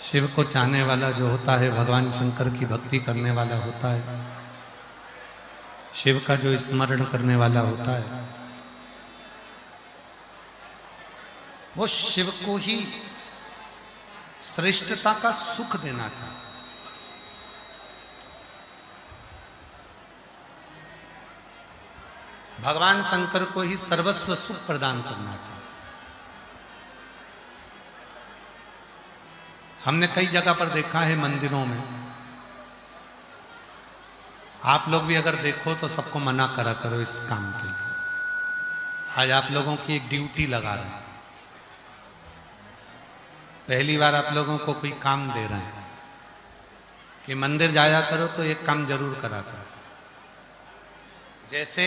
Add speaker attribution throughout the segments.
Speaker 1: शिव को चाहने वाला जो होता है, भगवान शंकर की भक्ति करने वाला होता है, शिव का जो स्मरण करने वाला होता है, वो शिव को ही श्रेष्ठता का सुख देना चाहता है। भगवान शंकर को ही सर्वस्व सुख प्रदान करना चाहता है। हमने कई जगह पर देखा है मंदिरों में, आप लोग भी अगर देखो तो सबको मना करा करो इस काम के लिए। आज आप लोगों की एक ड्यूटी लगा रहे हैं, पहली बार आप लोगों को कोई काम दे रहे हैं कि मंदिर जाया करो तो एक काम जरूर करा करो। जैसे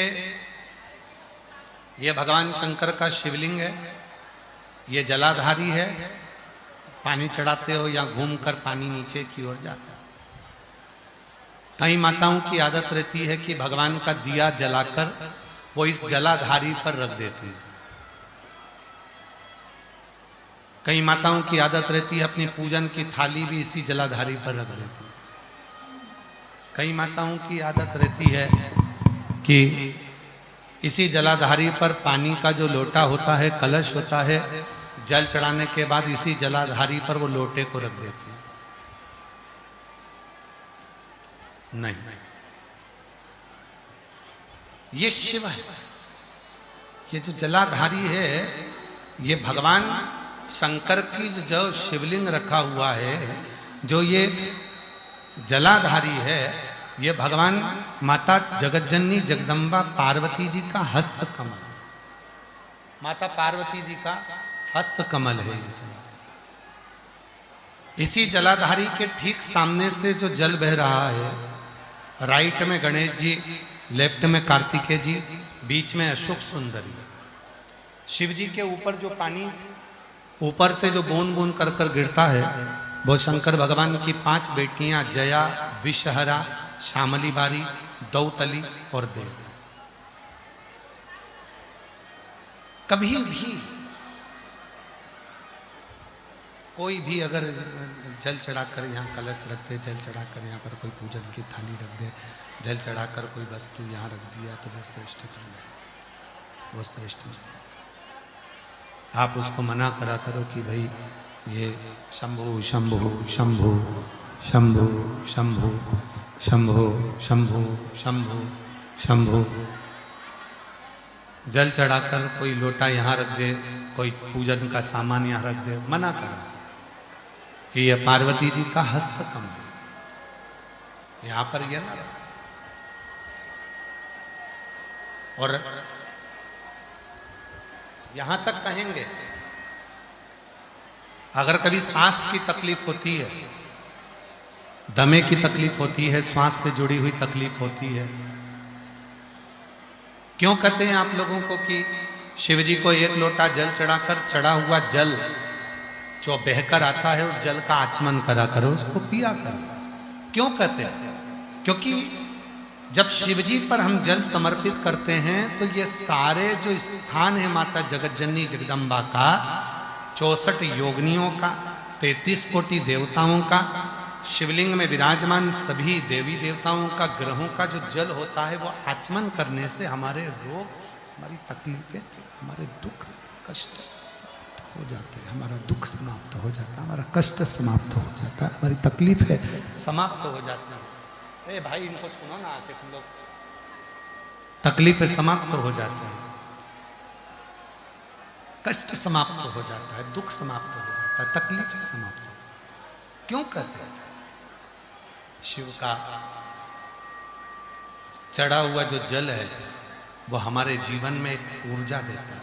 Speaker 1: ये भगवान शंकर का शिवलिंग है, ये जलाधारी है, पानी चढ़ाते हो या घूमकर पानी नीचे की ओर जाता है। कई माताओं की आदत रहती है कि भगवान का दिया जलाकर वो इस जलाधारी पर रख देती है। कई माताओं की आदत रहती है अपनी पूजन की थाली भी इसी जलाधारी पर रख देती है। कई माताओं की आदत रहती है कि इसी जलाधारी पर पानी का जो लोटा होता है, कलश होता है, जल चढ़ाने के बाद इसी जलाधारी पर वो लोटे को रख देती है। नहीं, ये शिव है। ये जो जलाधारी है, ये भगवान शंकर की जो शिवलिंग रखा हुआ है, जो ये जलाधारी है, ये भगवान माता जगतजननी जगदम्बा पार्वती जी का हस्त कमल, माता पार्वती जी का हस्त कमल है। इसी जलाधारी के ठीक सामने से जो जल बह रहा है, राइट में गणेश जी, लेफ्ट में कार्तिकेय जी, बीच में अशोक सुंदरी। शिव जी के ऊपर जो पानी ऊपर से जो बूंद बूंद कर कर गिरता है, वो शंकर भगवान की 5 बेटियां जया, विषहरा, श्यामली बारी, दौतली और देव। कभी भी कोई भी अगर जल चढ़ाकर यहाँ कलश रख दे, जल चढ़ाकर यहाँ पर कोई पूजन की थाली रख दे, जल चढ़ाकर कोई वस्तु यहाँ रख दिया, तो वो श्रेष्ठता नहीं, वो श्रेष्ठ नहीं। आप उसको मना करा करो कि भाई ये शंभु शंभु शंभु शंभु शंभु शंभु शंभु शंभु शंभु। जल चढ़ाकर कोई लोटा यहाँ रख दे, कोई पूजन का सामान यहाँ रख दे, मना करा कि यह पार्वती जी का हस्त कमल, यहां पर यह ना। और यहां तक कहेंगे, अगर कभी सांस की तकलीफ होती है, दमे की तकलीफ होती है, श्वास से जुड़ी हुई तकलीफ होती है, क्यों कहते हैं आप लोगों को कि शिव जी को एक लोटा जल चढ़ाकर चढ़ा हुआ जल जो बहकर आता है, उस जल का आचमन करा करो, उसको पिया करो। क्यों कहते हैं? क्योंकि जब शिव जी पर हम जल समर्पित करते हैं तो ये सारे जो स्थान है माता जगतजननी जगदम्बा का, 64 योगिनियों का, 33 कोटि देवताओं का, शिवलिंग में विराजमान सभी देवी देवताओं का, ग्रहों का जो जल होता है, वो आचमन करने से हमारे रोग, हमारी तकलीफें, हमारे दुख कष्ट समाप्त हो जाते हैं, हमारा दुख समाप्त हो जाता है, हमारा कष्ट समाप्त हो जाता है, हमारी तकलीफें समाप्त हो जाती है। ए भाई, इनको सुनो ना आके तुम लोग। तकलीफें समाप्त हो जाती हैं, कष्ट समाप्त हो जाता है, दुख समाप्त हो जाता है, तकलीफें समाप्त हो। क्यों कहते हैं? शिव का चढ़ा हुआ जो जल है, वो हमारे जीवन में एक ऊर्जा देता है।